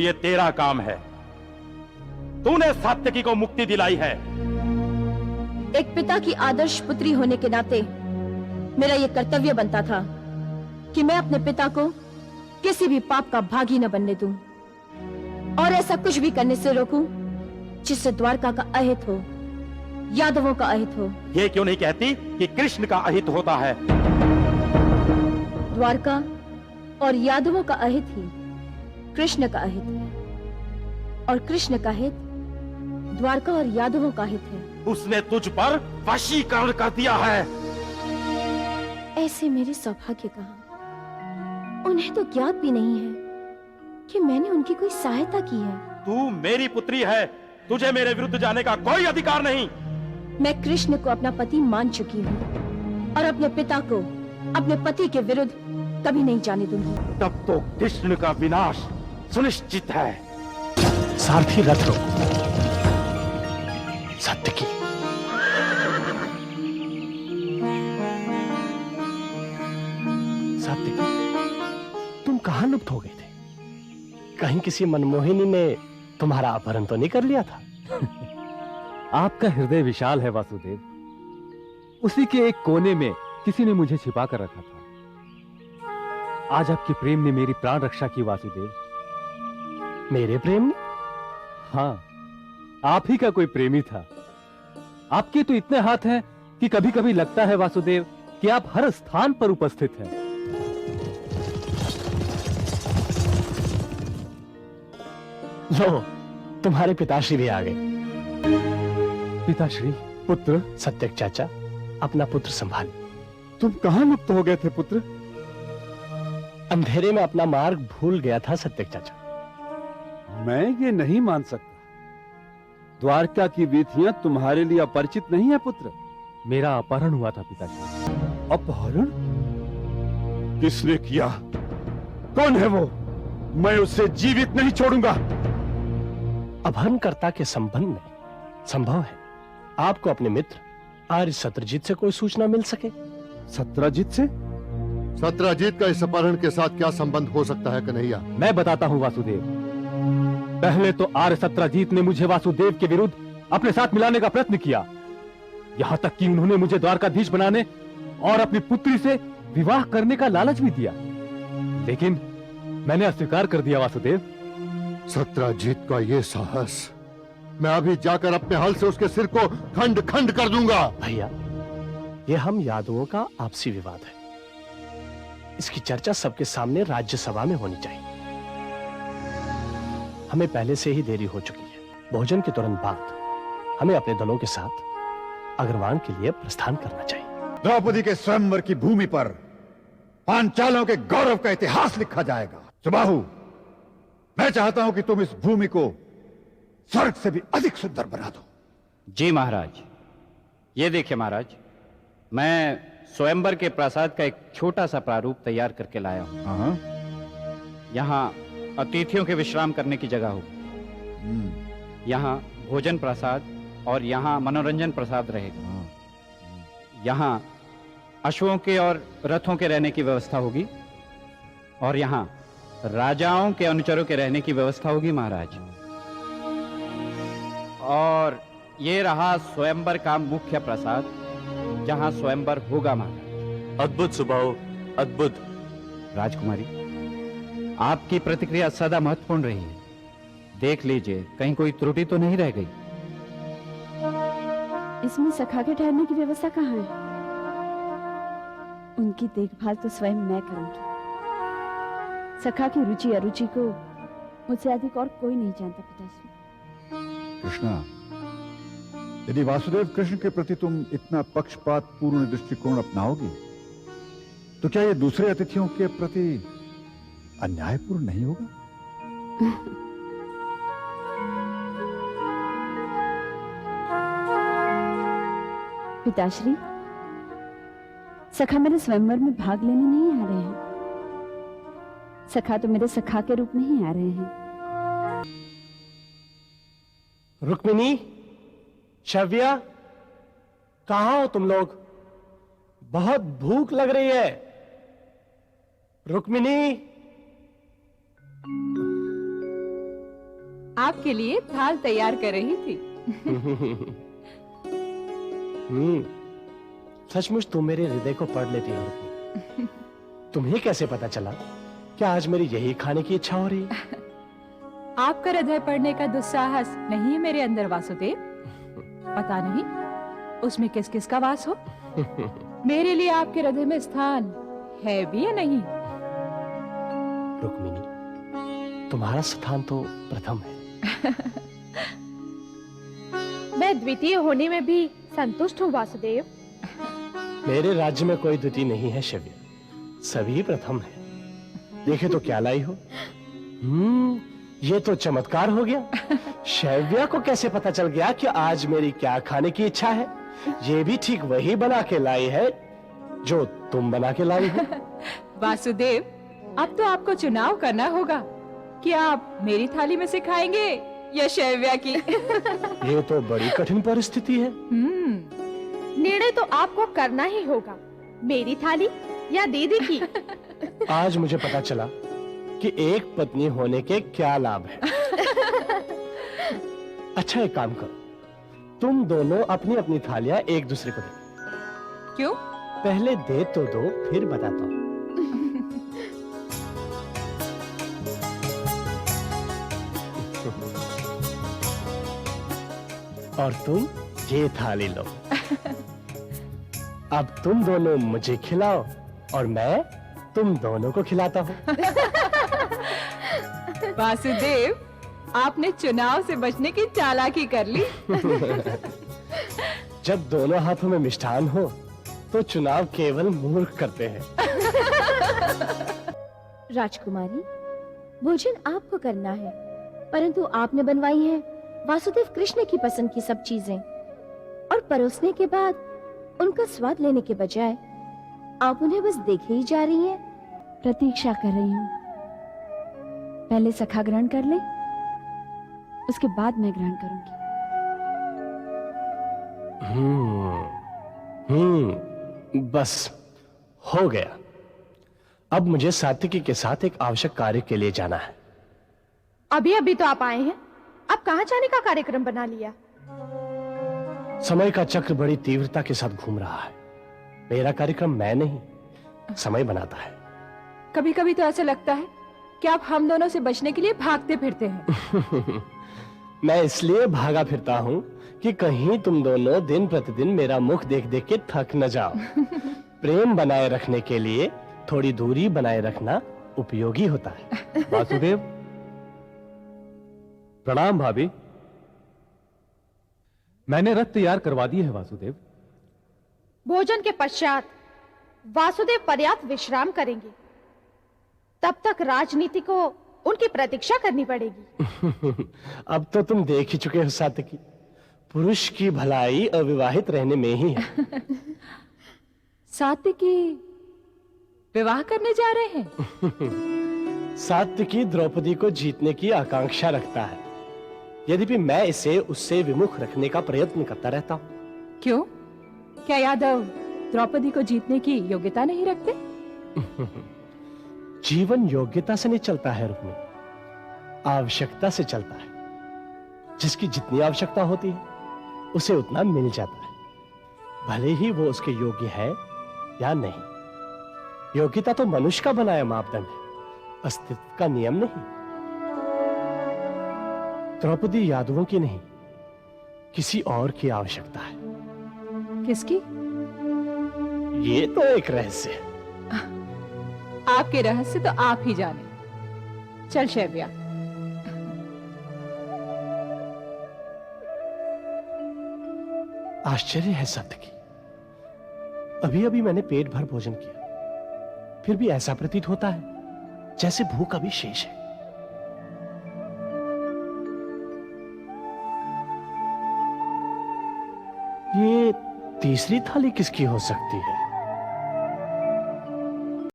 ये तेरा काम है। तूने सात्यकी को मुक्ति दिलाई है। एक पिता की आदर्श पुत्री होने के नाते मेरा ये कर्तव्य बनता था कि मैं अपने पिता को किसी भी पाप का भागी न बनने दूं और ऐसा कुछ भी करने से रोकूं जिससे द्वारका का अहित हो, यादवों का अहित हो। ये क्यों नहीं कहती कि कृष्ण का अहित होता है? द्वारका और यादवों का अहित ही कृष्ण का अहित है और कृष्ण का हित द्वारका और यादवों का हित है। उसने तुझ पर वशीकरण कर दिया है। ऐसे मेरे सौभाग्य कहा, उन्हें तो ज्ञात भी नहीं है कि मैंने उनकी कोई सहायता की है। तू मेरी पुत्री है, तुझे मेरे विरुद्ध जाने का कोई अधिकार नहीं। मैं कृष्ण को अपना पति मान चुकी हूँ और अपने पिता को अपने पति के विरुद्ध कभी नहीं जाने दूंगी। तब तो कृष्ण का विनाश सुनिश्चित है। सारथी रथ रोको। सात्यकी, सात्यकी, तुम कहां लुप्त हो गए थे? कहीं किसी मनमोहिनी ने तुम्हारा अपहरण तो नहीं कर लिया था? आपका हृदय विशाल है वासुदेव। उसी के एक कोने में किसी ने मुझे छिपा कर रखा था। आज आपके प्रेम ने मेरी प्राण रक्षा की वासुदेव। मेरे प्रेम ने? हाँ, आप ही का कोई प्रेमी था। आपके तो इतने हाथ हैं कि कभी कभी लगता है वासुदेव कि आप हर स्थान पर उपस्थित हैं। लो, तुम्हारे पिताश्री भी आ गए। पिताश्री? पुत्र? सत्यक चाचा, अपना पुत्र संभाल। तुम कहां लुप्त हो गए थे पुत्र? अंधेरे में अपना मार्ग भूल गया था सत्यक चाचा। मैं ये नहीं मान सकता। द्वारका की वीथियां तुम्हारे लिए अपरिचित नहीं है पुत्र। मेरा अपहरण हुआ था पिताश्री। अपहरण? किसने किया? कौन है वो? मैं उसे जीवित नहीं छोड़ूंगा। अपहरणकर्ता के संबंध में संभव है आपको अपने मित्र आर्य सत्रजीत से कोई सूचना मिल सके। सत्रजीत से? सत्रजीत का इस अपहरण के साथ क्या संबंध हो सकता है कन्हैया? मैं बताता हूं वासुदेव। पहले तो आर्य सत्रजीत ने मुझे वासुदेव के विरुद्ध अपने साथ मिलाने का प्रयत्न किया। यहां तक कि उन्होंने मुझे द्वारकाधीश बनाने और अपनी पुत्री से विवाह करने का लालच भी दिया, लेकिन मैंने अस्वीकार कर दिया वासुदेव। सत्रजीत का ये साहस! मैं अभी जाकर अपने हल से उसके सिर को खंड खंड कर दूंगा। भैया, ये हम यादवों का आपसी विवाद है। इसकी चर्चा सबके सामने राज्यसभा में होनी चाहिए। हमें पहले से ही देरी हो चुकी है। भोजन के तुरंत बाद हमें अपने दलों के साथ अग्रवाण के लिए प्रस्थान करना चाहिए। द्रौपदी के स्वयंवर की भूमि पर पांचालों के गौरव का इतिहास लिखा जाएगा। सुबाहु, मैं चाहता हूं कि तुम इस भूमि को स्वर्ग से भी अधिक सुंदर बना दो। जी महाराज। ये देखिए महाराज, मैं स्वयंवर के प्रासाद का एक छोटा सा प्रारूप तैयार करके लाया हूं। यहाँ अतिथियों के विश्राम करने की जगह होगी। यहाँ भोजन प्रसाद और यहाँ मनोरंजन प्रसाद रहेगा। यहाँ अश्वों के और रथों के रहने की व्यवस्था होगी और यहाँ राजाओं के अनुचरों के रहने की व्यवस्था होगी महाराज। और ये रहा स्वयंवर का मुख्य प्रसाद जहां स्वयंवर होगा महाराज। अद्भुत सुभाव, अद्भुत। राजकुमारी, आपकी प्रतिक्रिया सदा महत्वपूर्ण रही है। देख लीजिए कहीं कोई त्रुटि तो नहीं रह गई। इसमें सखा के ठहरने की व्यवस्था कहाँ है? उनकी देखभाल तो स्वयं मैं करूंगी। सखा की रुचि अरुचि को मुझसे अधिक और कोई नहीं जानता पिताश्री। कृष्णा, यदि वासुदेव कृष्ण के प्रति तुम इतना पक्षपात पूर्ण दृष्टिकोण अपनाओगी तो क्या यह दूसरे अतिथियों के प्रति अन्यायपूर्ण नहीं होगा? पिताश्री, सखा मेरे स्वयंवर में भाग लेने नहीं आ रहे हैं। सखा तो मेरे सखा के रूप में ही आ रहे हैं। रुक्मिणी, शव्या, कहां हो तुम लोग? बहुत भूख लग रही है। रुक्मिणी, आपके लिए थाल तैयार कर रही थी। सचमुच तुम मेरे हृदय को पढ़ लेती हो रुक्मी। तुम्हें कैसे पता चला कि आज मेरी यही खाने की इच्छा हो रही है? आपका हृदय पढ़ने का दुस्साहस नहीं है मेरे अंदर वासुदेव। पता नहीं उसमें किस किस का वास हो। मेरे लिए आपके हृदय में स्थान है भी या नहीं? रुक्मिणी, तुम्हारा स्थान तो प्रथम है। मैं द्वितीय होने में भी संतुष्ट हूँ वासुदेव। मेरे राज्य में कोई द्वितीय नहीं है शव्य, सभी प्रथम है। देखे तो क्या लाई हो। ये तो चमत्कार हो गया। शव्या को कैसे पता चल गया कि आज मेरी क्या खाने की इच्छा है? ये भी ठीक वही बना के लाई है जो तुम बना के लाई हो। वासुदेव, अब तो आपको चुनाव करना होगा कि आप मेरी थाली में से खाएंगे या शैव्या की। ये तो बड़ी कठिन परिस्थिति है। निर्णय तो आपको करना ही होगा, मेरी थाली या दीदी की। आज मुझे पता चला कि एक पत्नी होने के क्या लाभ है। अच्छा एक काम करो, तुम दोनों अपनी अपनी थालियां एक दूसरे को दो। क्यों? पहले दे तो दो, फिर बताता हूं। और तुम ये थाली लो। अब तुम दोनों मुझे खिलाओ और मैं तुम दोनों को खिलाता हूँ। वासुदेव, आपने चुनाव से बचने की चालाकी कर ली। जब दोनों हाथों में मिष्ठान हो तो चुनाव केवल मूर्ख करते हैं। राजकुमारी, भोजन आपको करना है, परंतु आपने बनवाई है वासुदेव कृष्ण की पसंद की सब चीजें, और परोसने के बाद उनका स्वाद लेने के बजाय आप उन्हें बस देखे ही जा रही हैं। प्रतीक्षा कर रही हूँ। पहले सखा ग्रहण कर ले, उसके बाद मैं ग्रहण करूंगी। बस हो गया। अब मुझे सात्विकी के साथ एक आवश्यक कार्य के लिए जाना है। अभी अभी तो आप आए हैं, अब कहाँ जाने का कार्यक्रम बना लिया? समय का चक्र बड़ी तीव्रता के साथ घूम रहा है। मेरा कार्यक्रम मैं नहीं, समय बनाता है। कभी कभी तो ऐसा लगता है कि आप हम दोनों से बचने के लिए भागते फिरते हैं। मैं इसलिए भागा फिरता हूँ कि कहीं तुम दोनों दिन प्रतिदिन मेरा मुख देख देख के थक न जाओ। प्रेम बनाए रखने के लिए थोड़ी दूरी बनाए रखना उपयोगी होता है। वासुदेव, प्रणाम भाभी। मैंने रथ तैयार करवा दी है वासुदेव। भोजन के पश्चात वासुदेव पर्याप्त विश्राम करेंगे, तब तक राजनीति को उनकी प्रतीक्षा करनी पड़ेगी। अब तो तुम देख ही चुके हो सात्विकी, पुरुष की भलाई अविवाहित रहने में ही है। सात्विकी विवाह करने जा रहे हैं? सात्विकी द्रौपदी को जीतने की आकांक्षा रखता है, यद्यपि मैं इसे उससे विमुख रखने का प्रयत्न करता रहता हूँ। क्यों? क्या यादव द्रौपदी को जीतने की योग्यता नहीं रखते? जीवन योग्यता से नहीं चलता है रुक्मी, आवश्यकता से चलता है। जिसकी जितनी आवश्यकता होती है उसे उतना मिल जाता है, भले ही वो उसके योग्य है या नहीं। योग्यता तो मनुष्य का बनाया मापदंड है, अस्तित्व का नियम नहीं। द्रौपदी यादवों की नहीं, किसी और की आवश्यकता है। किसकी? ये तो एक रहस्य है। आपके रहस्य तो आप ही जाने। चल शैव्या। आश्चर्य है सात्विकी, अभी अभी मैंने पेट भर भोजन किया, फिर भी ऐसा प्रतीत होता है जैसे भूख अभी शेष है। ये तीसरी थाली किसकी हो सकती है?